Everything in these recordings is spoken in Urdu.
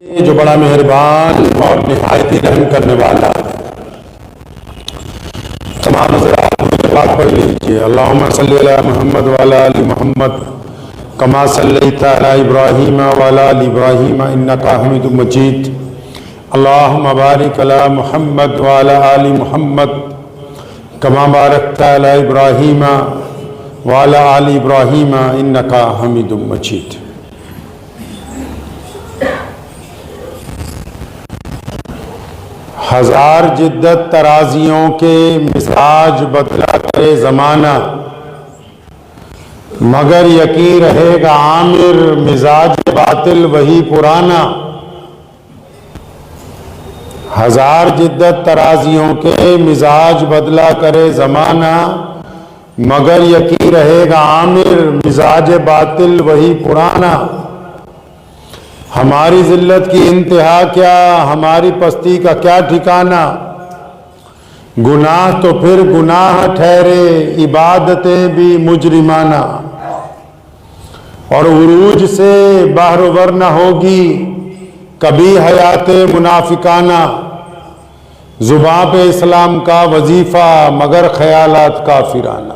جو بڑا مہربان اور نہایت ہی رحم کرنے والا ہے۔ تمام حضرات میرے پاس پڑھ لیجیے۔ اللہم صلی علی محمد وعلی آل محمد کما صلیت علی ابراہیم وعلی آل ابراہیم انک حمید مجید۔ اللہم بارک علی محمد وعلی آل محمد کما بارکت علی ابراہیم وعلی آل ابراہیم انک حمید مجید۔ ہزار جدت ترازیوں کے مزاج بدلا کرے زمانہ، مگر یقین رہے گا عامر مزاج باطل وہی پرانا۔ ہزار جدت ترازیوں کے مزاج بدلا کرے زمانہ، مگر یقین رہے گا عامر مزاج باطل وہی پرانا۔ ہماری ذلت کی انتہا کیا، ہماری پستی کا کیا ٹھکانہ، گناہ تو پھر گناہ ٹھہرے عبادتیں بھی مجرمانہ۔ اور عروج سے بحر ور نہ ہوگی کبھی حیات منافقانہ، زباں پہ اسلام کا وظیفہ مگر خیالات کافرانہ۔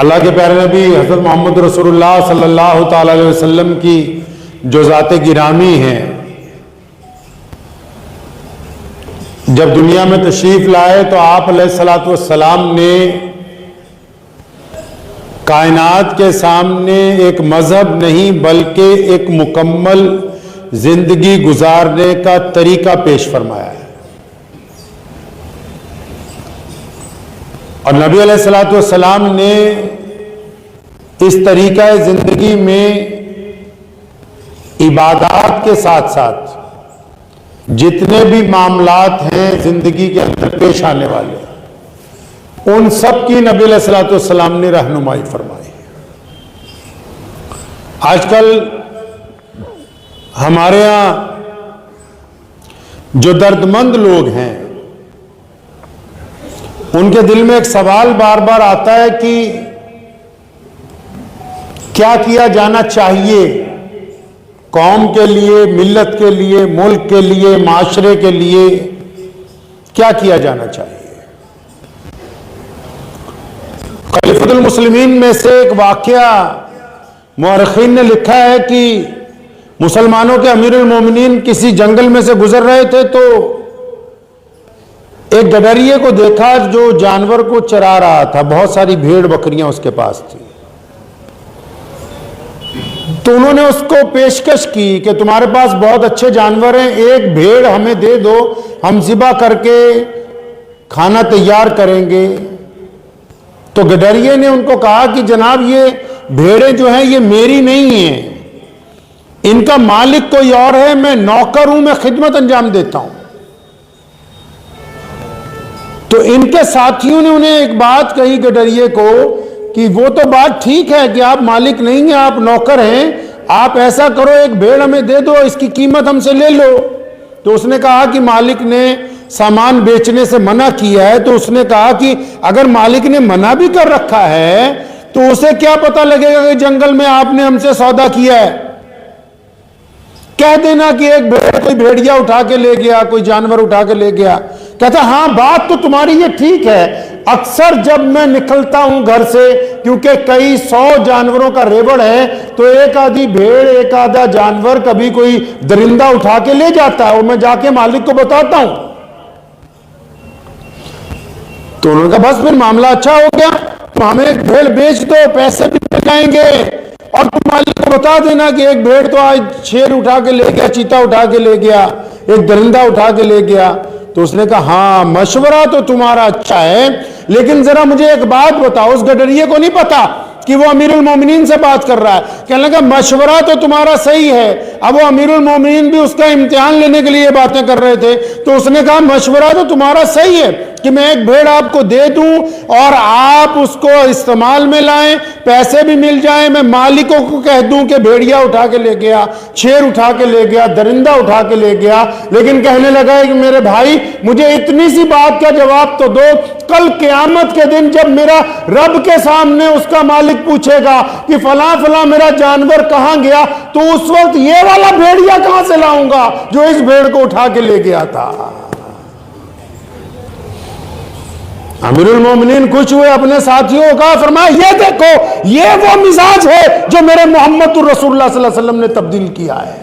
اللہ کے پیارے نبی حضرت محمد رسول اللہ صلی اللہ تعالی علیہ وسلم کی جو ذات گرامی ہیں، جب دنیا میں تشریف لائے تو آپ علیہ السلام نے کائنات کے سامنے ایک مذہب نہیں بلکہ ایک مکمل زندگی گزارنے کا طریقہ پیش فرمایا ہے۔ اور نبی علیہ السلام نے اس طریقہ زندگی میں عبادات کے ساتھ ساتھ جتنے بھی معاملات ہیں زندگی کے اندر پیش آنے والے، ان سب کی نبی علیہ السلام نے رہنمائی فرمائی۔ آج کل ہمارے ہاں جو درد مند لوگ ہیں، ان کے دل میں ایک سوال بار بار آتا ہے کہ کیا کیا جانا چاہیے قوم کے لیے، ملت کے لیے، ملک کے لیے، معاشرے کے لیے کیا کیا جانا چاہیے۔ خلیفۃ المسلمین میں سے ایک واقعہ مورخین نے لکھا ہے کہ مسلمانوں کے امیر المومنین کسی جنگل میں سے گزر رہے تھے تو ایک گڈریے کو دیکھا جو جانور کو چرا رہا تھا، بہت ساری بھیڑ بکریاں اس کے پاس تھی۔ تو انہوں نے اس کو پیشکش کی کہ تمہارے پاس بہت اچھے جانور ہیں، ایک بھیڑ ہمیں دے دو، ہم ذبح کر کے کھانا تیار کریں گے۔ تو گڈریے نے ان کو کہا کہ جناب یہ بھیڑیں جو ہیں یہ میری نہیں ہیں، ان کا مالک کوئی اور ہے، میں نوکر ہوں، میں خدمت انجام دیتا ہوں۔ تو ان کے ساتھیوں نے انہیں ایک بات کہی گڈریے کو کہ وہ تو بات ٹھیک ہے کہ آپ مالک نہیں ہیں، آپ نوکر ہیں، آپ ایسا کرو ایک بھیڑ ہمیں دے دو، اس کی قیمت ہم سے لے لو۔ تو اس نے کہا کہ مالک نے سامان بیچنے سے منع کیا ہے۔ تو اس نے کہا کہ اگر مالک نے منع بھی کر رکھا ہے تو اسے کیا پتہ لگے گا کہ جنگل میں آپ نے ہم سے سودا کیا ہے؟ کہہ دینا کہ ایک بھیڑ کوئی بھیڑیا اٹھا کے لے گیا، کوئی جانور اٹھا کے لے گیا۔ کہتا ہاں بات تو تمہاری یہ ٹھیک ہے، اکثر جب میں نکلتا ہوں گھر سے، کیونکہ کئی 100 جانوروں کا ریوڑ ہے، تو ایک آدھی بھیڑ، ایک آدھا جانور کبھی کوئی درندہ اٹھا کے لے جاتا ہے اور میں جا کے مالک کو بتاتا ہوں۔ تو انہوں نے کہا بس پھر معاملہ اچھا ہو گیا، تو ہمیں ایک بھیڑ بیچ دو، پیسے بھی مل جائیں گے، اور تم مالک کو بتا دینا کہ ایک بھیڑ تو آج شیر اٹھا کے لے گیا، چیتا اٹھا کے لے گیا، ایک درندہ اٹھا کے لے گیا۔ تو اس نے کہا ہاں مشورہ تو تمہارا اچھا ہے، لیکن ذرا مجھے ایک بات بتاؤ۔ اس گڈریے کو نہیں پتا کہ وہ امیر المومنین سے بات کر رہا ہے۔ کہنے لگا مشورہ تو تمہارا صحیح ہے۔ اب وہ امیر المومنین بھی اس کا امتحان لینے کے لیے باتیں کر رہے تھے، تو اس نے کہا مشورہ تو تمہارا صحیح ہے، کہ میں ایک بھیڑ آپ کو دے دوں اور آپ اس کو استعمال میں لائیں, پیسے بھی مل جائیں, میں مالکوں کو کہہ دوں کہ بھیڑیا اٹھا کے لے گیا, شیر اٹھا کے لے گیا, درندہ اٹھا کے لے گیا, لیکن کہنے لگا ہے کہ میرے بھائی مجھے اتنی سی بات کا جواب تو دو, کل قیامت کے دن جب میرا رب کے سامنے اس کا مالک پوچھے گا کہ فلاں فلاں میرا جانور کہاں گیا, تو اس وقت یہ والا بھیڑیا کہاں سے لاؤں گا جو اس بھیڑ کو اٹھا کے لے گیا تھا. امیر المومنین خوش ہوئے, اپنے ساتھیوں کو کہا, فرمایا یہ دیکھو یہ وہ مزاج ہے جو میرے محمد الرسول اللہ صلی اللہ علیہ وسلم نے تبدیل کیا ہے.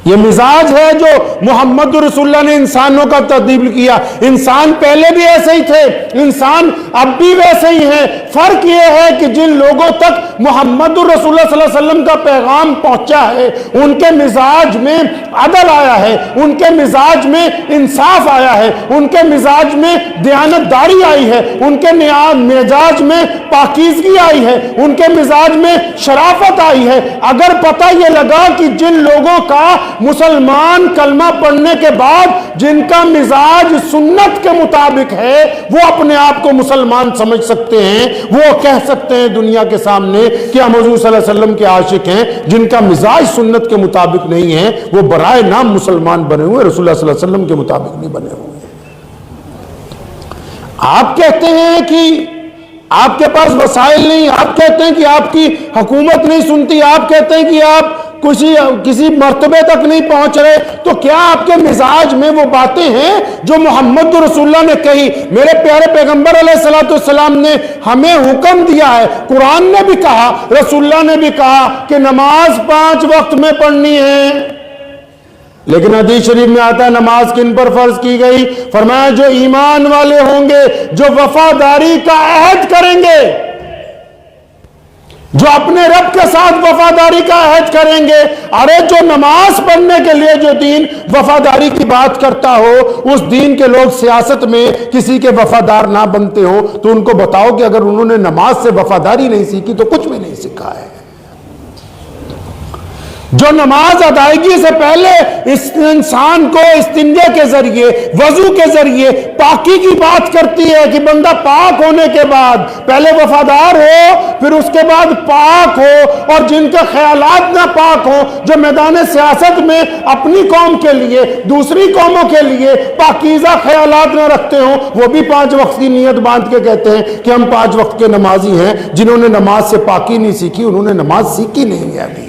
یہ مزاج ہے جو محمد رسول اللہ نے انسانوں کا تبدیل کیا. انسان پہلے بھی ایسے ہی تھے, انسان اب بھی ویسے ہی ہیں. فرق یہ ہے کہ جن لوگوں تک محمد رسول اللہ صلی اللہ علیہ وسلم کا پیغام پہنچا ہے ان کے مزاج میں عدل آیا ہے, ان کے مزاج میں انصاف آیا ہے, ان کے مزاج میں دیانتداری آئی ہے, ان کے مزاج میں پاکیزگی آئی ہے, ان کے مزاج میں شرافت آئی ہے. اگر پتہ یہ لگا کہ جن لوگوں کا مسلمان کلمہ پڑھنے کے بعد جن کا مزاج سنت کے مطابق ہے وہ اپنے آپ کو مسلمان سمجھ سکتے ہیں, وہ کہہ سکتے ہیں دنیا کے سامنے کہ ہم حضور صلی اللہ علیہ وسلم کے عاشق ہیں, جن کا مزاج سنت کے مطابق نہیں ہے وہ برائے نام مسلمان بنے ہوئے, رسول اللہ صلی اللہ علیہ وسلم کے مطابق نہیں بنے ہوئے. آپ کہتے ہیں کہ آپ کے پاس وسائل نہیں, آپ کہتے ہیں کہ آپ کی حکومت نہیں سنتی, آپ کہتے ہیں کہ آپ کسی مرتبے تک نہیں پہنچ رہے, تو کیا آپ کے مزاج میں وہ باتیں ہیں جو محمد رسول اللہ نے کہی؟ میرے پیارے پیغمبر علیہ السلام نے ہمیں حکم دیا ہے, قرآن نے بھی کہا, رسول اللہ نے بھی کہا کہ نماز 5 وقت میں پڑھنی ہے. لیکن حدیث شریف میں آتا ہے نماز کن پر فرض کی گئی؟ فرمایا جو ایمان والے ہوں گے, جو وفاداری کا عہد کریں گے, جو اپنے رب کے ساتھ وفاداری کا عہد کریں گے. ارے جو نماز پڑھنے کے لیے جو دین وفاداری کی بات کرتا ہو, اس دین کے لوگ سیاست میں کسی کے وفادار نہ بنتے ہو, تو ان کو بتاؤ کہ اگر انہوں نے نماز سے وفاداری نہیں سیکھی تو کچھ بھی نہیں سیکھا ہے. جو نماز ادائیگی سے پہلے اس انسان کو استنجے کے ذریعے, وضو کے ذریعے پاکی کی بات کرتی ہے کہ بندہ پاک ہونے کے بعد پہلے وفادار ہو, پھر اس کے بعد پاک ہو, اور جن کے خیالات نہ پاک ہو, جو میدان سیاست میں اپنی قوم کے لیے دوسری قوموں کے لیے پاکیزہ خیالات نہ رکھتے ہوں, وہ بھی 5 وقت کی نیت باندھ کے کہتے ہیں کہ ہم 5 وقت کے نمازی ہیں. جنہوں نے نماز سے پاکی نہیں سیکھی انہوں نے نماز سیکھی نہیں ہے. ابھی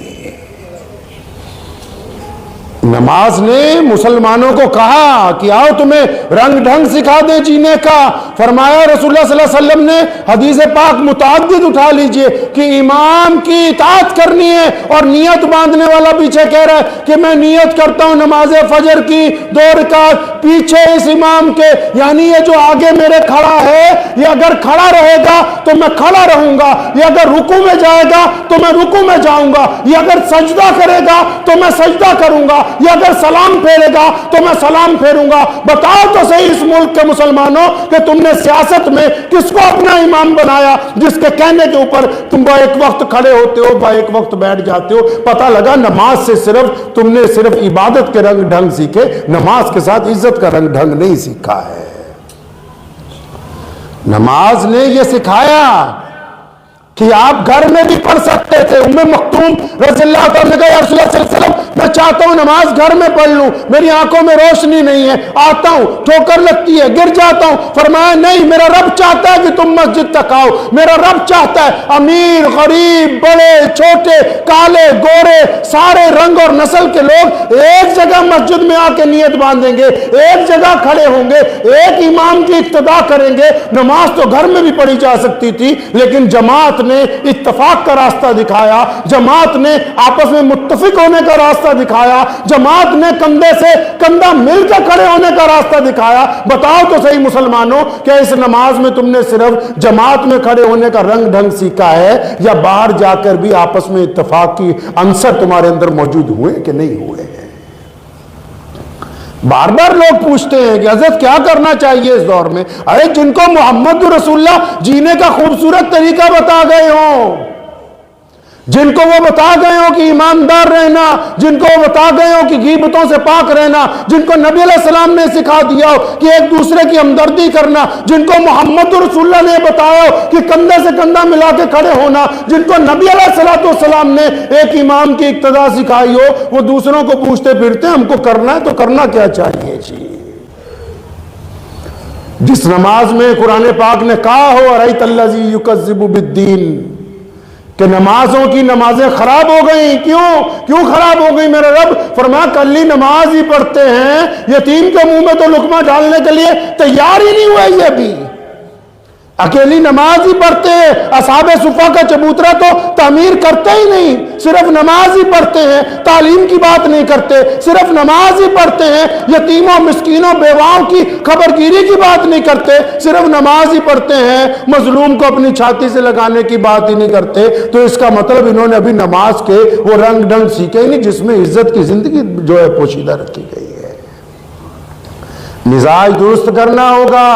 نماز نے مسلمانوں کو کہا کہ آؤ تمہیں رنگ ڈھنگ سکھا دے جینے کا. فرمایا رسول اللہ صلی اللہ علیہ وسلم نے حدیث پاک متعدد اٹھا لیجئے کہ امام کی اطاعت کرنی ہے, اور نیت باندھنے والا پیچھے کہہ رہا ہے کہ میں نیت کرتا ہوں نماز فجر کی 2 رکعت پیچھے اس امام کے, یعنی یہ جو آگے میرے کھڑا ہے یہ اگر کھڑا رہے گا تو میں کھڑا رہوں گا, یہ اگر رکوع میں جائے گا تو میں رکوع میں جاؤں گا, یہ اگر سجدہ کرے گا تو میں سجدہ کروں گا, یہ اگر سلام پھیرے گا تو میں سلام پھیروں گا. بتاؤ تو صحیح اس ملک کے مسلمانوں کہ تم نے سیاست میں کس کو اپنا امام بنایا جس کے کہنے کے اوپر تم با ایک وقت کھڑے ہوتے ہو, با ایک وقت بیٹھ جاتے ہو. پتہ لگا نماز سے تم نے صرف عبادت کے رنگ ڈھنگ سیکھے, نماز کے ساتھ عزت کا رنگ ڈھنگ نہیں سیکھا ہے. نماز نے یہ سکھایا کہ آپ گھر میں بھی پڑھ سکتے تھے. ام مکتوم رضی اللہ تعالیٰ نے کہا یا رسول اللہ صلی اللہ علیہ وسلم میں چاہتا ہوں نماز گھر میں پڑھ لوں, میری آنکھوں میں روشنی نہیں ہے, آتا ہوں ٹھوکر لگتی ہے گر جاتا ہوں. فرمایا نہیں, میرا رب چاہتا ہے کہ تم مسجد تک آؤ, میرا رب چاہتا ہے امیر غریب بڑے چھوٹے کالے گورے سارے رنگ اور نسل کے لوگ ایک جگہ مسجد میں آ کے نیت باندھیں گے, ایک جگہ کھڑے ہوں گے, ایک امام کی اقتدا کریں گے. نماز تو گھر میں بھی پڑھی جا سکتی تھی, لیکن جماعت نے اتفاق کا راستہ دکھایا, جماعت نے آپس میں متفق ہونے کا راستہ دکھایا, جماعت نے کندھے سے کندھا مل کے کھڑے ہونے کا راستہ دکھایا. بتاؤ تو صحیح مسلمانوں کہ اس نماز میں تم نے صرف جماعت میں کھڑے ہونے کا رنگ ڈھنگ سیکھا ہے, یا باہر جا کر بھی آپس میں اتفاق کی عنصر تمہارے اندر موجود ہوئے کہ نہیں ہوئے ہیں؟ بار بار لوگ پوچھتے ہیں کہ حضرت کیا کرنا چاہیے اس دور میں. ارے جن کو محمد رسول اللہ جینے کا خوبصورت طریقہ بتا گئے ہوں, جن کو وہ بتا گئے ہو کہ ایماندار رہنا، جن کو وہ بتا گئے ہو کہ غیبتوں سے پاک رہنا، جن کو نبی علیہ السلام نے سکھا دیا ہو کہ ایک دوسرے کی ہمدردی کرنا، جن کو محمد رسول اللہ نے بتایا ہو کہ کندھے سے کندھا ملا کے کھڑے ہونا، جن کو نبی علیہ السلام نے ایک امام کی اقتداء سکھائی ہو، وہ دوسروں کو پوچھتے پھرتے ہم کو کرنا ہے تو کرنا کیا چاہیے جی؟ جس نماز میں قرآن پاک نے کہا ہو ارأیت الذی یکذب بالدین، کہ نمازیں خراب ہو گئیں، کیوں خراب ہو گئی میرے رب؟ فرمایا کلی نماز ہی پڑھتے ہیں، یتیم کے منہ میں تو لقمہ ڈالنے کے لیے تیار ہی نہیں ہوئے، یہ ابھی اکیلی نماز ہی پڑھتے ہیں، اصحاب صفہ کا چبوترا تو تعمیر کرتے ہی نہیں، صرف نماز ہی پڑھتے ہیں، تعلیم کی بات نہیں کرتے، صرف نماز ہی پڑھتے ہیں، یتیموں مسکینوں بیواؤں کی خبرگیری کی بات نہیں کرتے، صرف نماز ہی پڑھتے ہیں، مظلوم کو اپنی چھاتی سے لگانے کی بات ہی نہیں کرتے۔ تو اس کا مطلب انہوں نے ابھی نماز کے وہ رنگ ڈنگ سیکھے ہی نہیں جس میں عزت کی زندگی جو ہے پوشیدہ رکھی گئی ہے۔ مزاج درست کرنا ہوگا۔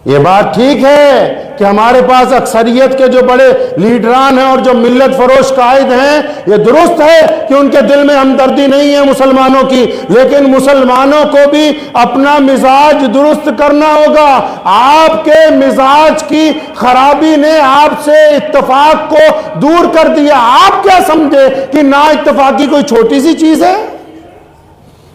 یہ بات ٹھیک ہے کہ ہمارے پاس اکثریت کے جو بڑے لیڈران ہیں اور جو ملت فروش قائد ہیں، یہ درست ہے کہ ان کے دل میں ہمدردی نہیں ہے مسلمانوں کی، لیکن مسلمانوں کو بھی اپنا مزاج درست کرنا ہوگا۔ آپ کے مزاج کی خرابی نے آپ سے اتفاق کو دور کر دیا۔ آپ کیا سمجھے کہ نا اتفاقی کوئی چھوٹی سی چیز ہے؟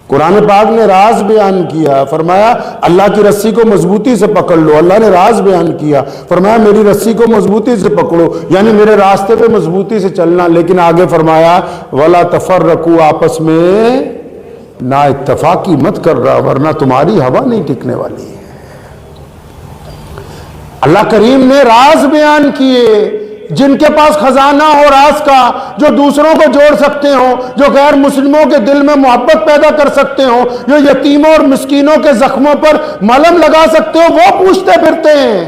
قرآن پاک نے راز بیان کیا، فرمایا اللہ کی رسی کو مضبوطی سے پکڑ لو۔ اللہ نے راز بیان کیا، فرمایا میری رسی کو مضبوطی سے پکڑو، یعنی میرے راستے پہ مضبوطی سے چلنا۔ لیکن آگے فرمایا وَلَا تَفَرَّقُوا، آپس میں نا اتفاقی مت کر رہا ورنہ تمہاری ہوا نہیں ٹکنے والی ہے۔ اللہ کریم نے راز بیان کیے، جن کے پاس خزانہ ہو راز کا، جو دوسروں کو جوڑ سکتے ہوں، جو غیر مسلموں کے دل میں محبت پیدا کر سکتے ہوں، جو یتیموں اور مسکینوں کے زخموں پر ملہم لگا سکتے ہو، وہ پوچھتے پھرتے ہیں۔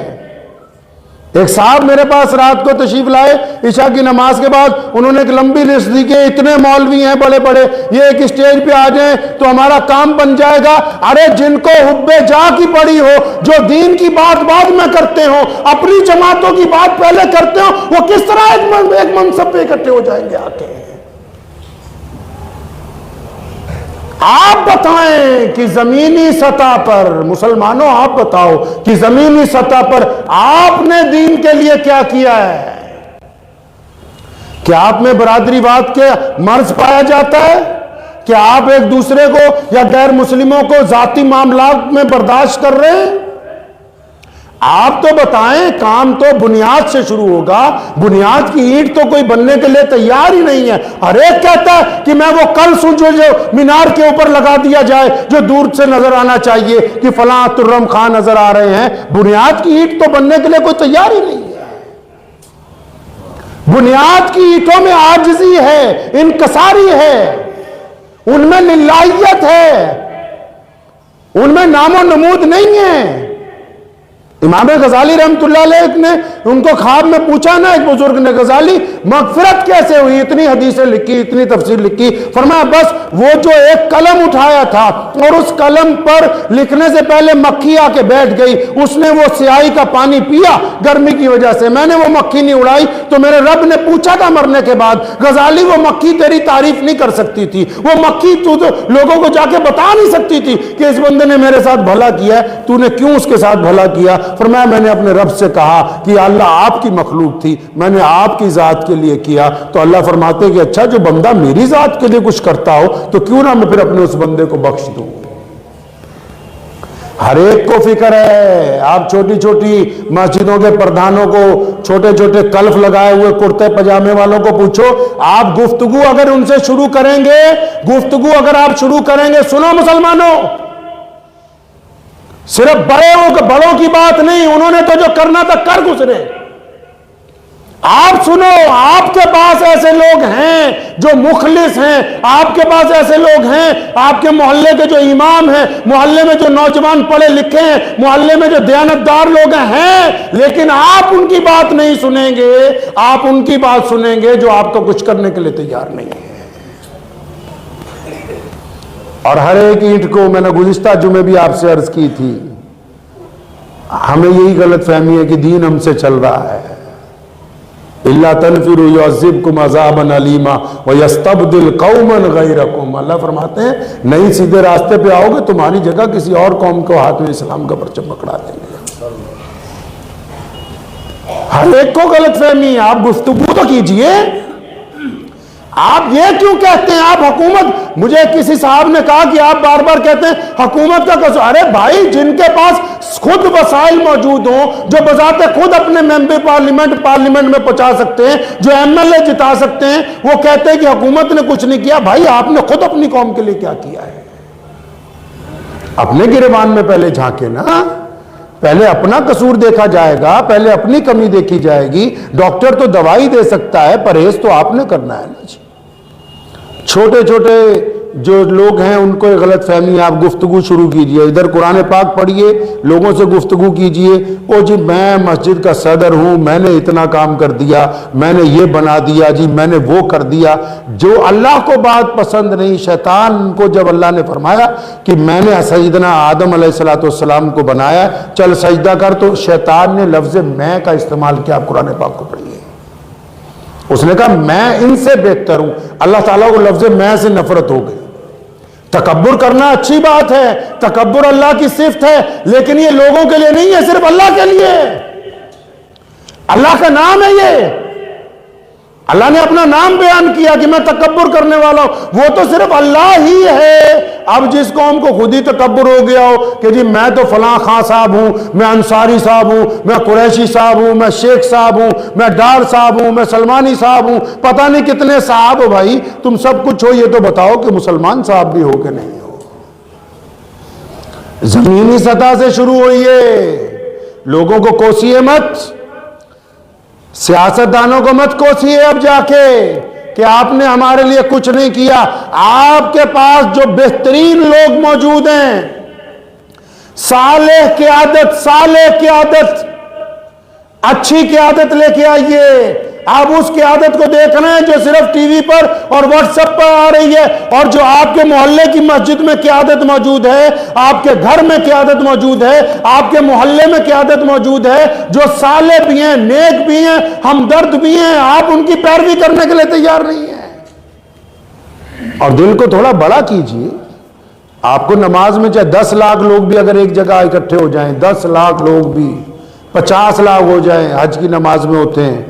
ایک صاحب میرے پاس رات کو تشریف لائے عشاء کی نماز کے بعد، انہوں نے ایک لمبی لسٹ دی کہ اتنے مولوی ہیں بڑے بڑے، یہ ایک اسٹیج پہ آ جائیں تو ہمارا کام بن جائے گا۔ ارے جن کو حب جا کی پڑی ہو، جو دین کی بات بعد میں کرتے ہو، اپنی جماعتوں کی بات پہلے کرتے ہو، وہ کس طرح ایک منصب پہ اکٹھے ہو جائیں گے آ کے؟ آپ بتائیں کہ زمینی سطح پر، مسلمانوں آپ بتاؤ کہ زمینی سطح پر آپ نے دین کے لیے کیا کیا ہے؟ کیا آپ میں برادری واد کے مرض پایا جاتا ہے؟ کیا آپ ایک دوسرے کو یا غیر مسلموں کو ذاتی معاملات میں برداشت کر رہے ہیں؟ آپ تو بتائیں، کام تو بنیاد سے شروع ہوگا۔ بنیاد کی اینٹ تو کوئی بننے کے لیے تیار ہی نہیں ہے۔ ہر ایک کہتا ہے کہ میں وہ کلس ہوں جو مینار کے اوپر لگا دیا جائے، جو دور سے نظر آنا چاہیے کہ فلاں ترم خان نظر آ رہے ہیں۔ بنیاد کی اینٹ تو بننے کے لیے کوئی تیار ہی نہیں ہے۔ بنیاد کی اینٹوں میں عاجزی ہے، انکساری ہے، ان میں للہیت ہے، ان میں نام و نمود نہیں ہے۔ امام غزالی رحمت اللہ علیہ نے ان کو خواب میں پوچھا نا ایک بزرگ نے، غزالی مغفرت کیسے ہوئی؟ اتنی حدیثیں لکھی، اتنی تفسیر لکھی۔ فرمایا بس وہ جو ایک قلم اٹھایا تھا اور اس قلم پر لکھنے سے پہلے مکھی آ کے بیٹھ گئی، اس نے وہ سیاہی کا پانی پیا گرمی کی وجہ سے، میں نے وہ مکھی نہیں اڑائی تو میرے رب نے پوچھا تھا مرنے کے بعد، غزالی وہ مکھی تیری تعریف نہیں کر سکتی تھی، وہ مکھی تو لوگوں کو جا کے بتا نہیں سکتی تھی کہ اس بندے نے میرے ساتھ بھلا کیا ہے، تو نے کیوں اس کے ساتھ بھلا کیا؟ فرمایا میں نے اپنے رب سے کہا کہ اللہ آپ کی مخلوق تھی، میں نے آپ کی ذات کے لیے کیا۔ تو اللہ فرماتے کہ اچھا جو بندہ میری ذات کے لیے کچھ کرتا ہو تو کیوں نہ میں پھر اپنے اس بندے کو بخش دوں۔ ہر ایک کو فکر ہے۔ آپ چھوٹی چھوٹی مسجدوں کے پردھانوں کو، چھوٹے چھوٹے کلف لگائے ہوئے کرتے پجامے والوں کو پوچھو، آپ گفتگو اگر ان سے شروع کریں گے، گفتگو اگر آپ شروع کریں گے، سنو مسلمانوں، صرف بڑوں کی بات نہیں، انہوں نے تو جو کرنا تھا کر گزرے۔ آپ سنو، آپ کے پاس ایسے لوگ ہیں جو مخلص ہیں، آپ کے پاس ایسے لوگ ہیں، آپ کے محلے کے جو امام ہیں، محلے میں جو نوجوان پڑھے لکھے ہیں، محلے میں جو دیانتدار لوگ ہیں، لیکن آپ ان کی بات نہیں سنیں گے، آپ ان کی بات سنیں گے جو آپ کو کچھ کرنے کے لیے تیار نہیں ہے۔ اور ہر ایک اینٹ کو، میں نے گزشتہ جمعے بھی آپ سے عرض کی تھی، ہمیں یہی غلط فہمی ہے کہ دین ہم سے چل رہا ہے۔ الا تنفروا يعذبكم عذابا الیما ويستبدل قوما غیرکم. اللہ فرماتے ہیں نہیں سیدھے راستے پہ آؤ گے تمہاری جگہ کسی اور قوم کو ہاتھ میں اسلام کا پرچم پکڑا دیں گے. ہر ایک کو غلط فہمی ہے. آپ گفتگو تو کیجئے. آپ یہ کیوں کہتے ہیں آپ حکومت, مجھے کسی صاحب نے کہا کہ آپ بار بار کہتے ہیں حکومت کا قصور. ارے بھائی, جن کے پاس خود وسائل موجود ہوں, جو بذات خود اپنے ممبر پارلیمنٹ میں پہنچا سکتے ہیں, جو ایم ایل اے جتا سکتے ہیں, وہ کہتے ہیں کہ حکومت نے کچھ نہیں کیا. بھائی آپ نے خود اپنی قوم کے لیے کیا کیا ہے؟ اپنے گریبان میں پہلے جھانکے نا. پہلے اپنا قصور دیکھا جائے گا, پہلے اپنی کمی دیکھی جائے گی. ڈاکٹر تو دوائی دے سکتا ہے, پرہیز تو آپ نے کرنا ہے نا جی. چھوٹے چھوٹے جو لوگ ہیں ان کو غلط فہمی. آپ گفتگو شروع کیجئے, ادھر قرآن پاک پڑھیے, لوگوں سے گفتگو کیجئے. او جی میں مسجد کا صدر ہوں, میں نے اتنا کام کر دیا, میں نے یہ بنا دیا جی, میں نے وہ کر دیا. جو اللہ کو بات پسند نہیں, شیطان کو جب اللہ نے فرمایا کہ میں نے سیدنا آدم علیہ السلام کو بنایا, چل سجدہ کر, تو شیطان نے لفظ میں کا استعمال کیا. آپ قرآن پاک کو پڑھیے. اس نے کہا میں ان سے بہتر ہوں. اللہ تعالیٰ کو لفظ میں سے نفرت ہو گئی. تکبر کرنا اچھی بات ہے, تکبر اللہ کی صفت ہے, لیکن یہ لوگوں کے لیے نہیں ہے, صرف اللہ کے لیے. اللہ کا نام ہے یہ. اللہ نے اپنا نام بیان کیا کہ میں تکبر کرنے والا ہوں. وہ تو صرف اللہ ہی ہے. اب جس قوم کو خود ہی تکبر ہو گیا ہو کہ جی میں تو فلاں خان صاحب ہوں, میں انصاری صاحب ہوں, میں قریشی صاحب ہوں, میں شیخ صاحب ہوں, میں ڈار صاحب ہوں, میں سلمانی صاحب ہوں, پتہ نہیں کتنے صاحب ہو. بھائی تم سب کچھ ہو, یہ تو بتاؤ کہ مسلمان صاحب بھی ہو کہ نہیں ہو. زمینی سطح سے شروع ہوئیے. لوگوں کو کوسیے مت, سیاستدانوں کو مت کوسیے اب جا کے کہ آپ نے ہمارے لیے کچھ نہیں کیا. آپ کے پاس جو بہترین لوگ موجود ہیں, صالح قیادت, اچھی قیادت لے کے آئیے. آپ اس قیادت کو دیکھ رہے ہیں جو صرف ٹی وی پر اور واٹس ایپ پر آ رہی ہے, اور جو آپ کے محلے کی مسجد میں قیادت موجود ہے, آپ کے گھر میں قیادت موجود ہے, آپ کے محلے میں قیادت موجود ہے, جو صالح بھی ہیں, نیک بھی ہیں, ہمدرد بھی ہیں. آپ ان کی پیروی کرنے کے لیے تیار نہیں ہیں. اور دل کو تھوڑا بڑا کیجیے. آپ کو نماز میں چاہے 10 لاکھ لوگ بھی اگر ایک جگہ اکٹھے ہو جائیں, 10 لاکھ لوگ بھی, 50 لاکھ ہو جائیں, حج کی نماز میں ہوتے ہیں,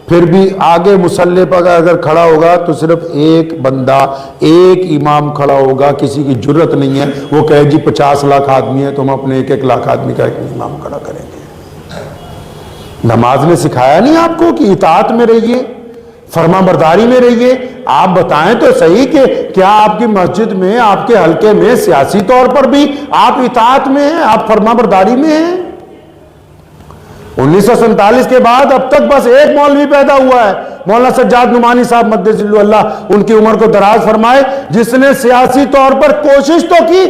پھر بھی آگے مصلی پر اگر کھڑا ہوگا تو صرف ایک بندہ, ایک امام کھڑا ہوگا. کسی کی جرت نہیں ہے وہ کہے جی 50 لاکھ آدمی ہے تو ہم اپنے 1 لاکھ آدمی کا ایک امام کھڑا کریں گے. نماز نے سکھایا نہیں آپ کو کہ اطاعت میں رہیے, فرما برداری میں رہیے. آپ بتائیں تو صحیح کہ کیا آپ کی مسجد میں, آپ کے حلقے میں سیاسی طور پر بھی آپ اطاعت میں ہیں, آپ فرما برداری میں ہیں؟ 1947 کے بعد اب تک بس ایک مولوی پیدا ہوا ہے, مولانا سجاد نعمانی صاحب مدث اللہ ان کی عمر کو دراز فرمائے, جس نے سیاسی طور پر کوشش تو کی.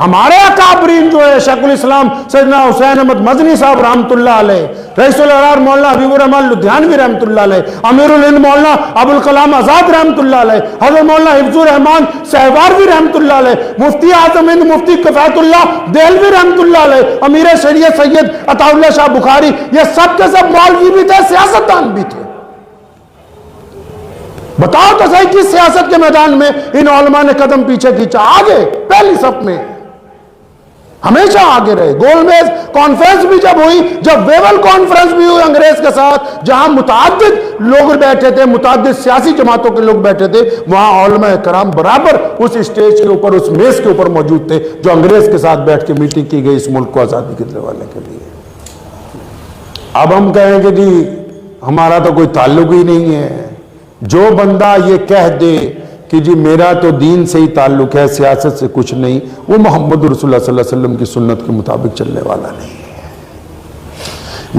ہمارے اکابرین جو ہے شیخ الاسلام سیدنا حسین احمد مدنی صاحب رحمۃ اللہ علیہ, رئیس الارار مولانا حبیب الرحمان لدھیانوی رحمۃ اللہ علیہ, امیر الہند مولانا ابوالکلام آزاد رحمۃ اللہ علیہ, حضرت مولانا حفظ الرحمان سہواروی رحمۃ اللہ علیہ, مفتی اعظم ہند مفتی کفایت اللہ دہلوی رحمۃ اللہ علیہ, امیر شریعت سید عطا اللہ شاہ بخاری, یہ سب کے سب مولوی بھی تھے, سیاستدان بھی تھے. بتاؤ تو صحیح کس سیاست کے میدان میں ان علماء نے قدم پیچھے کھینچا؟ آگے پہلی صف میں, ہمیشہ آگے رہے. گول میز کانفرنس بھی جب ہوئی, جب ویول کانفرنس بھی ہوئی انگریز کے ساتھ, جہاں متعدد لوگ بیٹھے تھے, متعدد سیاسی جماعتوں کے لوگ بیٹھے تھے, وہاں علماء کرام برابر اس اسٹیج کے اوپر, اس میز کے اوپر موجود تھے جو انگریز کے ساتھ بیٹھ کے میٹنگ کی گئی اس ملک کو آزادی کے دلوانے کے لیے. اب ہم کہیں کہ جی ہمارا تو کوئی تعلق ہی نہیں ہے. جو بندہ یہ کہہ دے کہ جی میرا تو دین سے ہی تعلق ہے, سیاست سے کچھ نہیں, وہ محمد رسول اللہ صلی اللہ علیہ وسلم کی سنت کے مطابق چلنے والا نہیں ہے.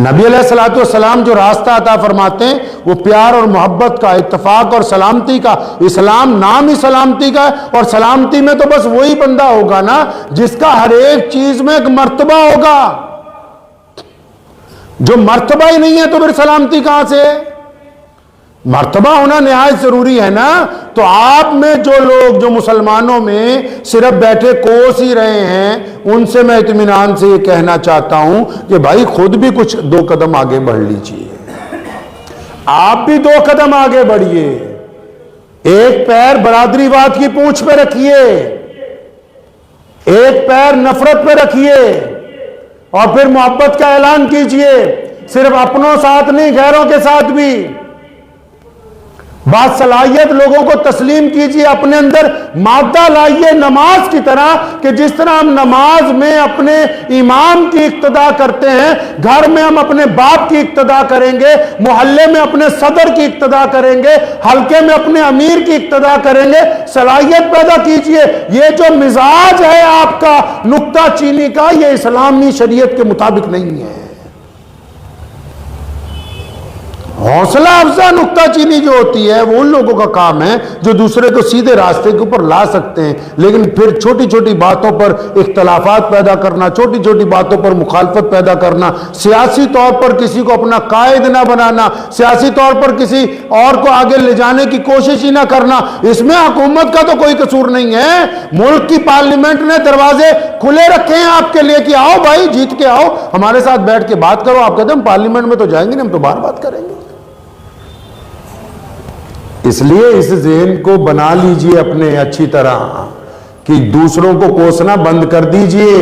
نبی علیہ الصلوۃ والسلام جو راستہ عطا فرماتے ہیں وہ پیار اور محبت کا, اتفاق اور سلامتی کا. اسلام نام ہی سلامتی کا ہے, اور سلامتی میں تو بس وہی بندہ ہوگا نا جس کا ہر ایک چیز میں ایک مرتبہ ہوگا. جو مرتبہ ہی نہیں ہے تو پھر سلامتی کہاں سے؟ مرتبہ ہونا نہایت ضروری ہے نا. تو آپ میں جو لوگ جو مسلمانوں میں صرف بیٹھے کوس ہی رہے ہیں, ان سے میں اطمینان سے یہ کہنا چاہتا ہوں کہ بھائی خود بھی کچھ 2 قدم آگے بڑھ لیجئے. آپ بھی 2 قدم آگے بڑھیے. ایک پیر برادری واد کی پونچھ پہ رکھیے, ایک پیر نفرت پہ رکھیے, اور پھر محبت کا اعلان کیجئے, صرف اپنوں ساتھ نہیں, غیروں کے ساتھ بھی. بات صلاحیت لوگوں کو تسلیم کیجئے, اپنے اندر مادہ لائیے نماز کی طرح, کہ جس طرح ہم نماز میں اپنے امام کی اقتدا کرتے ہیں, گھر میں ہم اپنے باپ کی اقتدا کریں گے, محلے میں اپنے صدر کی اقتدا کریں گے, حلقے میں اپنے امیر کی اقتدا کریں گے. صلاحیت پیدا کیجئے. یہ جو مزاج ہے آپ کا نکتہ چینی کا, یہ اسلامی شریعت کے مطابق نہیں ہے. حوصلہ افزا نکتہ چینی جو ہوتی ہے وہ ان لوگوں کا کام ہے جو دوسرے کو سیدھے راستے کے اوپر لا سکتے ہیں, لیکن پھر چھوٹی چھوٹی باتوں پر اختلافات پیدا کرنا, چھوٹی چھوٹی باتوں پر مخالفت پیدا کرنا, سیاسی طور پر کسی کو اپنا قائد نہ بنانا, سیاسی طور پر کسی اور کو آگے لے جانے کی کوشش ہی نہ کرنا, اس میں حکومت کا تو کوئی قصور نہیں ہے. ملک کی پارلیمنٹ نے دروازے کھلے رکھے ہیں آپ کے لیے کہ آؤ بھائی, جیت کے آؤ, ہمارے ساتھ بیٹھ کے بات کرو. آپ کہتے ہیں ہم پارلیمنٹ میں تو جائیں گے نہیں, ہم تو باہر بات کریں گے. اس لیے اس ذہن کو بنا لیجئے اپنے اچھی طرح کہ دوسروں کو کوسنا بند کر دیجئے.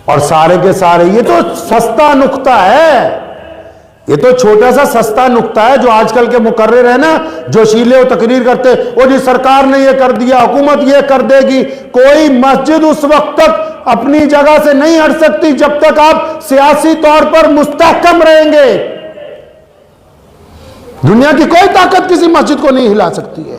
اور سارے کے سارے, یہ تو سستا نکتہ ہے, یہ تو چھوٹا سا سستا نکتہ ہے جو آج کل کے مقرر ہیں نا, جو شیلے و تقریر کرتے, وہ جی سرکار نے یہ کر دیا, حکومت یہ کر دے گی. کوئی مسجد اس وقت تک اپنی جگہ سے نہیں ہٹ سکتی جب تک آپ سیاسی طور پر مستحکم رہیں گے. دنیا کی کوئی طاقت کسی مسجد کو نہیں ہلا سکتی ہے.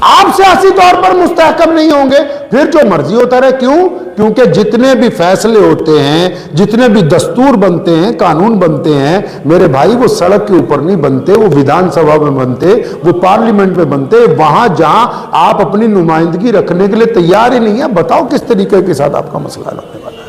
آپ سیاسی طور پر مستحکم نہیں ہوں گے, پھر جو مرضی ہوتا رہے. کیوں؟ کیونکہ جتنے بھی فیصلے ہوتے ہیں, جتنے بھی دستور بنتے ہیں, قانون بنتے ہیں, میرے بھائی وہ سڑک کے اوپر نہیں بنتے, وہ ویدھان سبھا میں بنتے, وہ پارلیمنٹ میں بنتے, وہاں جہاں آپ اپنی نمائندگی رکھنے کے لیے تیار ہی نہیں ہے. بتاؤ کس طریقے کے ساتھ آپ کا مسئلہ رکھنے والا ہے.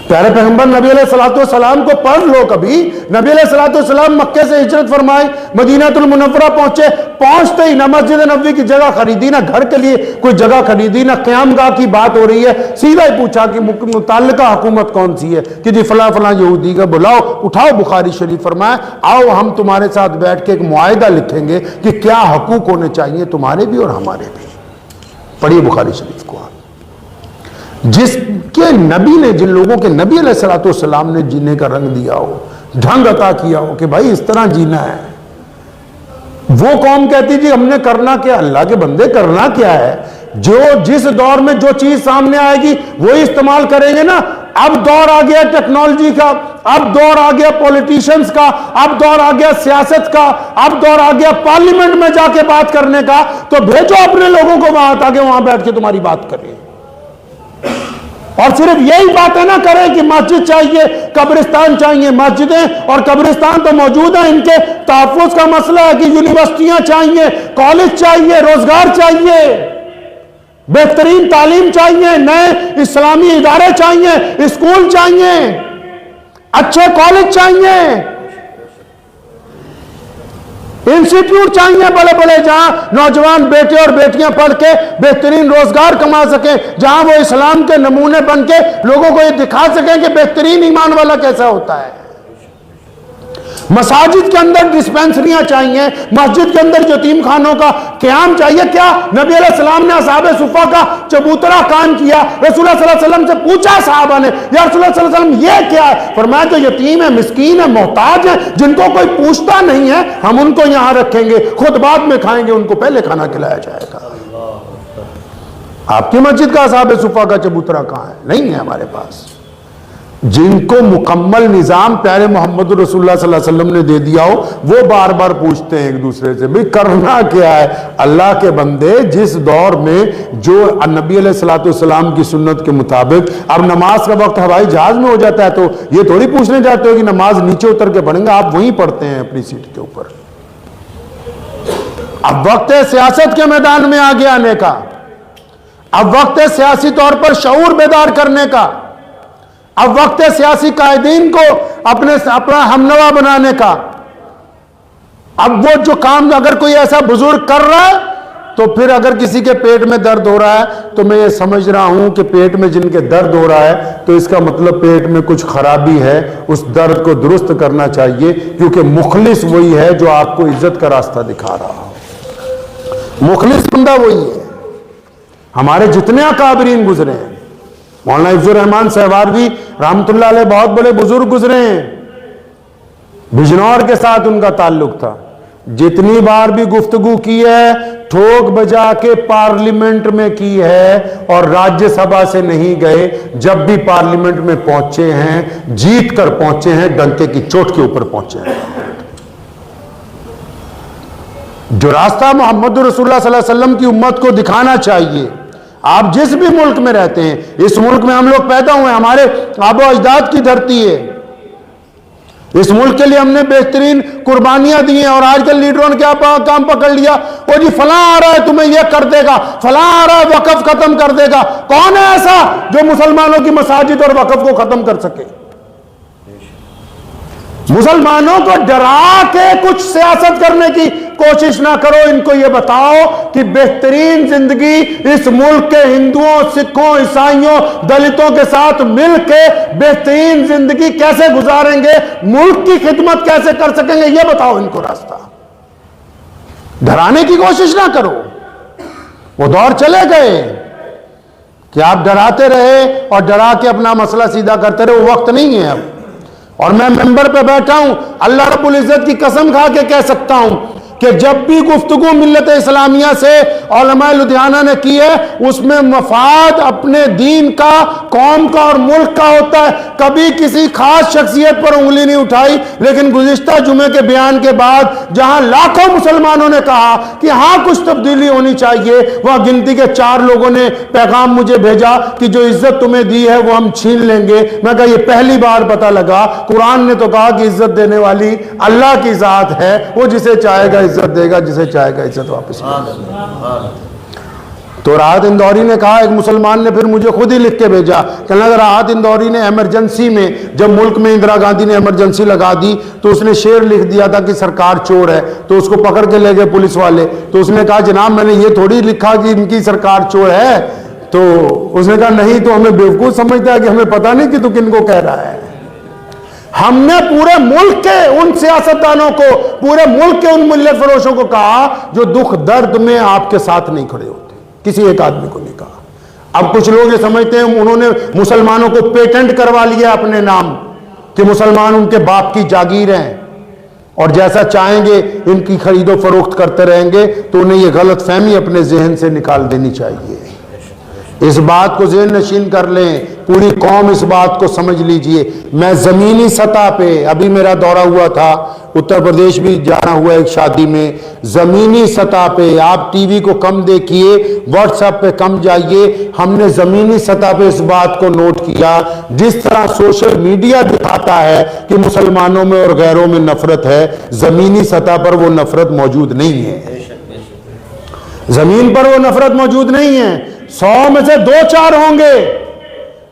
پیارے پیغمبر نبی علیہ الصلوۃ والسلام کو پڑھ لو کبھی. نبی علیہ الصلوۃ والسلام مکے سے ہجرت فرمائی, مدینہ المنورہ پہنچے, پہنچتے ہی نہ مسجد نبوی کی جگہ خریدی, نہ گھر کے لیے کوئی جگہ خریدی, نہ قیام گاہ کی بات ہو رہی ہے. سیدھا ہی پوچھا کہ متعلقہ حکومت کون سی ہے, کہ جی فلاں فلاں یہودی کا بلاؤ, اٹھاؤ بخاری شریف. فرمایا آؤ ہم تمہارے ساتھ بیٹھ کے ایک معاہدہ لکھیں گے کہ کیا حقوق ہونے چاہیے تمہارے بھی اور ہمارے بھی. پڑھیے بخاری شریف کو. جس کے نبی نے, جن لوگوں کے نبی علیہ الصلوۃ والسلام نے جینے کا رنگ دیا ہو, ڈھنگ عطا کیا ہو کہ بھائی اس طرح جینا ہے, وہ قوم کہتی جی ہم نے کرنا کیا. اللہ کے بندے کرنا کیا ہے؟ جو جس دور میں جو چیز سامنے آئے گی وہی استعمال کریں گے نا. اب دور آ گیا ٹیکنالوجی کا, اب دور آ گیا پولیٹیشنز کا, اب دور آ گیا سیاست کا, اب دور آ گیا پارلیمنٹ میں جا کے بات کرنے کا. تو بھیجو اپنے لوگوں کو وہاں تاکہ وہاں بیٹھ کے تمہاری بات کریں. اور صرف یہی باتیں نہ کریں کہ مسجد چاہیے, قبرستان چاہیے. مسجدیں اور قبرستان تو موجود ہیں, ان کے تحفظ کا مسئلہ ہے کہ یونیورسٹیاں چاہیے, کالج چاہیے, روزگار چاہیے, بہترین تعلیم چاہیے, نئے اسلامی ادارے چاہیے, اسکول چاہیے, اچھے کالج چاہیے, انسٹیٹیوٹ چاہیے بڑے بڑے, جہاں نوجوان بیٹے اور بیٹیاں پڑھ کے بہترین روزگار کما سکیں, جہاں وہ اسلام کے نمونے بن کے لوگوں کو یہ دکھا سکیں کہ بہترین ایمان والا کیسا ہوتا ہے. مساجد کے اندر ڈسپینسریاں چاہیے, مسجد کے اندر یتیم خانوں کا قیام چاہیے. کیا نبی علیہ السلام نے اصحاب صفہ کا چبوترا قائم کیا. رسول اللہ صلی اللہ علیہ وسلم سے پوچھا صحابہ نے, یا رسول اللہ صلی اللہ علیہ وسلم یہ کیا ہے؟ فرمایا جو یتیم ہے, مسکین ہے, محتاج ہے, جن کو کوئی پوچھتا نہیں ہے, ہم ان کو یہاں رکھیں گے, خود بعد میں کھائیں گے, ان کو پہلے کھانا کھلایا جائے گا. آپ کی مسجد کا اصحاب صفہ کا چبوترا کہاں ہے؟ نہیں ہے ہمارے پاس. جن کو مکمل نظام پیارے محمد رسول اللہ صلی اللہ علیہ وسلم نے دے دیا ہو, وہ بار بار پوچھتے ہیں ایک دوسرے سے بھئی کرنا کیا ہے. اللہ کے بندے, جس دور میں جو نبی علیہ الصلوۃ والسلام کی سنت کے مطابق اب نماز کا وقت ہوائی جہاز میں ہو جاتا ہے, تو یہ تھوڑی پوچھنے جاتے ہو کہ نماز نیچے اتر کے پڑھیں گے, آپ وہیں پڑھتے ہیں اپنی سیٹ کے اوپر. اب وقت ہے سیاست کے میدان میں آگے آنے کا, اب وقت ہے سیاسی طور پر شعور بیدار کرنے کا, اب وقت ہے سیاسی قائدین کو اپنا ہمنوا بنانے کا. اب وہ جو کام اگر کوئی ایسا بزرگ کر رہا ہے تو پھر اگر کسی کے پیٹ میں درد ہو رہا ہے تو میں یہ سمجھ رہا ہوں کہ پیٹ میں جن کے درد ہو رہا ہے تو اس کا مطلب پیٹ میں کچھ خرابی ہے، اس درد کو درست کرنا چاہیے، کیونکہ مخلص وہی ہے جو آپ کو عزت کا راستہ دکھا رہا ہو، مخلص بندہ وہی ہے۔ ہمارے جتنے اکابرین گزرے ہیں، مولانا حفظ الرحمان سہواروی رحمۃ اللہ علیہ بہت بڑے بزرگ گزرے ہیں، بجنور کے ساتھ ان کا تعلق تھا، جتنی بار بھی گفتگو کی ہے ٹھوک بجا کے پارلیمنٹ میں کی ہے، اور راجیہ سبھا سے نہیں گئے، جب بھی پارلیمنٹ میں پہنچے ہیں جیت کر پہنچے ہیں، ڈنکے کی چوٹ کے اوپر پہنچے ہیں۔ جو راستہ محمد رسول اللہ صلی اللہ علیہ وسلم کی امت کو دکھانا چاہیے، آپ جس بھی ملک میں رہتے ہیں، اس ملک میں ہم لوگ پیدا ہوئے ہیں، ہمارے آبا و اجداد کی دھرتی ہے، اس ملک کے لیے ہم نے بہترین قربانیاں دی ہیں، اور آج کل لیڈروں نے کیا کام پکڑ لیا، وہ جی فلاں آ رہا ہے تمہیں یہ کر دے گا، فلاں آ رہا ہے وقف ختم کر دے گا۔ کون ہے ایسا جو مسلمانوں کی مساجد اور وقف کو ختم کر سکے؟ مسلمانوں کو ڈرا کے کچھ سیاست کرنے کی کوشش نہ کرو، ان کو یہ بتاؤ کہ بہترین زندگی اس ملک کے ہندوؤں، سکھوں، عیسائیوں، دلتوں کے ساتھ مل کے بہترین زندگی کیسے گزاریں گے، ملک کی خدمت کیسے کر سکیں گے، یہ بتاؤ ان کو راستہ۔ ڈرانے کی کوشش نہ کرو، وہ دور چلے گئے کہ آپ ڈراتے رہے اور ڈرا کے اپنا مسئلہ سیدھا کرتے رہے، وہ وقت نہیں ہے اب۔ اور میں ممبر پہ بیٹھا ہوں، اللہ رب العزت کی قسم کھا کے کہہ سکتا ہوں کہ جب بھی گفتگو ملت اسلامیہ سے علماء لدھیانہ نے کی ہے، اس میں مفاد اپنے دین کا، قوم کا اور ملک کا ہوتا ہے، کبھی کسی خاص شخصیت پر انگلی نہیں اٹھائی۔ لیکن گزشتہ جمعے کے بیان کے بعد جہاں لاکھوں مسلمانوں نے کہا کہ ہاں کچھ تبدیلی ہونی چاہیے، وہاں گنتی کے 4 لوگوں نے پیغام مجھے بھیجا کہ جو عزت تمہیں دی ہے وہ ہم چھین لیں گے۔ میں کہا یہ پہلی بار پتہ لگا، قرآن نے تو کہا کہ عزت دینے والی اللہ کی ذات ہے، وہ جسے چاہے گا عزت دے گا، جسے چاہے گا عزت واپس لے گا۔ تو راحت اندوری نے کہا، ایک مسلمان نے پھر مجھے خود ہی لکھ کے بھیجا، کہنے لگا راحت اندوری نے ایمرجنسی میں، جب ملک میں اندرا گاندھی نے ایمرجنسی لگا دی تو اس نے شعر لکھ دیا تھا کہ سرکار چور ہے، تو اس کو پکڑ کے لے گئے پولیس والے، تو اس نے کہا جناب میں نے یہ تھوڑی لکھا کہ ان کی سرکار چور ہے، تو اس نے کہا نہیں تو ہمیں بیوقوف سمجھتا ہے کہ ہمیں پتہ نہیں کہ تو کن کو کہہ رہا ہے۔ ہم نے پورے ملک کے ان سیاستدانوں کو، پورے ملک کے ان ملت فروشوں کو کہا جو دکھ درد میں آپ کے ساتھ نہیں کھڑے ہوتے، کسی ایک آدمی کو نہیں کہا۔ اب کچھ لوگ یہ سمجھتے ہیں انہوں نے مسلمانوں کو پیٹنٹ کروا لیا اپنے نام کہ مسلمان ان کے باپ کی جاگیر ہیں اور جیسا چاہیں گے ان کی خرید و فروخت کرتے رہیں گے، تو انہیں یہ غلط فہمی اپنے ذہن سے نکال دینی چاہیے۔ اس بات کو ذہن نشین کر لیں، پوری قوم اس بات کو سمجھ لیجئے۔ میں زمینی سطح پہ، ابھی میرا دورہ ہوا تھا، اتر پردیش بھی جانا ہوا ایک شادی میں، زمینی سطح پہ آپ ٹی وی کو کم دیکھیے، واٹس ایپ پہ کم جائیے، ہم نے زمینی سطح پہ اس بات کو نوٹ کیا، جس طرح سوشل میڈیا دکھاتا ہے کہ مسلمانوں میں اور غیروں میں نفرت ہے، زمینی سطح پر وہ نفرت موجود نہیں ہے، زمین پر وہ نفرت موجود نہیں ہے۔ 100 میں سے 2-4 ہوں گے،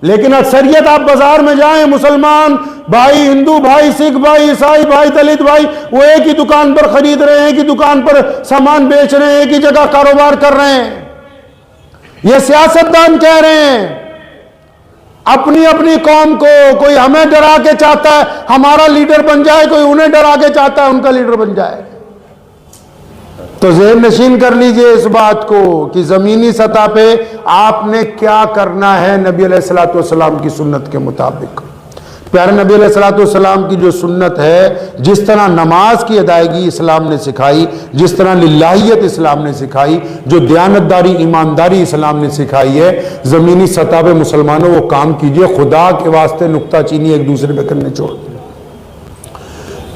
لیکن اکثریت آپ بازار میں جائیں، مسلمان بھائی، ہندو بھائی، سکھ بھائی، عیسائی بھائی، دلت بھائی، وہ ایک ہی دکان پر خرید رہے ہیں، ایک ہی دکان پر سامان بیچ رہے ہیں، ایک ہی جگہ کاروبار کر رہے ہیں۔ یہ سیاستدان کہہ رہے ہیں اپنی اپنی قوم کو، کوئی ہمیں ڈرا کے چاہتا ہے ہمارا لیڈر بن جائے، کوئی انہیں ڈرا کے چاہتا ہے ان کا لیڈر بن جائے۔ تو ذہن نشین کر لیجئے اس بات کو کہ زمینی سطح پہ آپ نے کیا کرنا ہے نبی علیہ الصلوۃ والسلام کی سنت کے مطابق۔ پیارے نبی علیہ الصلوۃ والسلام کی جو سنت ہے، جس طرح نماز کی ادائیگی اسلام نے سکھائی، جس طرح للہیت اسلام نے سکھائی، جو دیانتداری، ایمانداری اسلام نے سکھائی ہے، زمینی سطح پہ مسلمانوں وہ کام کیجئے، خدا کے واسطے نکتہ چینی ایک دوسرے پہ کرنے چھوڑ دیں۔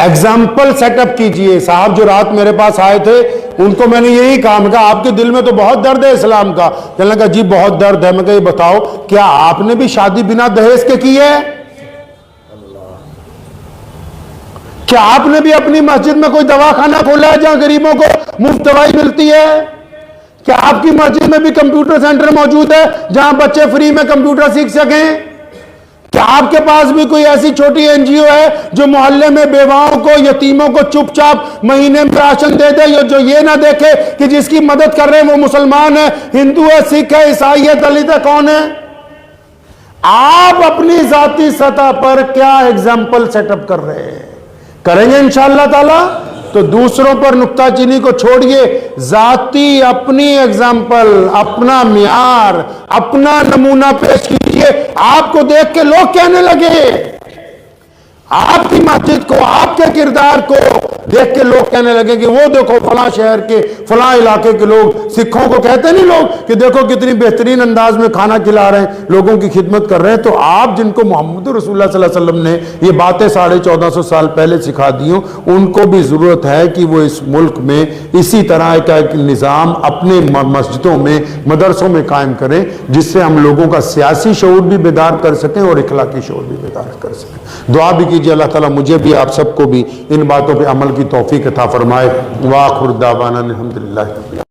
ایگزامپل سیٹ اپ کیجئے۔ صاحب جو رات میرے پاس آئے تھے ان کو میں نے یہی کہا، میں کہا آپ کے دل میں تو بہت درد ہے اسلام کا، کہنے لگا جی بہت درد ہے۔ میں کہا یہ بتاؤ کیا آپ نے بھی شادی بنا دہیز کے کی ہے؟ کیا آپ نے بھی اپنی مسجد میں کوئی دواخانہ کھولا ہے جہاں غریبوں کو مفت دوائی ملتی ہے؟ کیا آپ کی مسجد میں بھی کمپیوٹر سینٹر موجود ہے جہاں بچے فری میں کمپیوٹر سیکھ سکیں؟ کیا آپ کے پاس بھی کوئی ایسی چھوٹی این جی او ہے جو محلے میں بیواؤں کو یتیموں کو چپ چاپ مہینے میں راشن دے دے، جو یہ نہ دیکھے کہ جس کی مدد کر رہے ہیں وہ مسلمان ہے، ہندو ہے، سکھ ہے، عیسائی ہے، دلت ہے، کون ہے؟ آپ اپنی ذاتی سطح پر کیا ایگزامپل سیٹ اپ کر رہے ہیں؟ کریں گے انشاءاللہ تعالی تو دوسروں پر نکتہ چینی کو چھوڑیے، ذاتی اپنی ایگزامپل، اپنا معیار، اپنا نمونہ پیش کیجئے، آپ کو دیکھ کے لوگ کہنے لگے، آپ کی مسجد کو، آپ کے کردار کو دیکھ کے لوگ کہنے لگے کہ وہ دیکھو فلاں شہر کے فلاں علاقے کے لوگ، سکھوں کو کہتے نہیں لوگ کہ دیکھو کتنی بہترین انداز میں کھانا کھلا رہے ہیں، لوگوں کی خدمت کر رہے ہیں۔ تو آپ جن کو محمد رسول اللہ صلی اللہ علیہ وسلم نے یہ باتیں 1450 سال پہلے سکھا دی ہوں، ان کو بھی ضرورت ہے کہ وہ اس ملک میں اسی طرح کا ایک نظام اپنے مسجدوں میں، مدرسوں میں قائم کریں، جس سے ہم لوگوں کا سیاسی شعور بھی بیدار کر سکیں اور اخلاقی شعور بھی بیدار کر سکیں۔ دعا بھی کیجئے اللہ تعالیٰ مجھے بھی آپ سب کو بھی ان باتوں پہ عمل کی توفیق عطا فرمائے۔ وآخر دعوانا الحمدللہ۔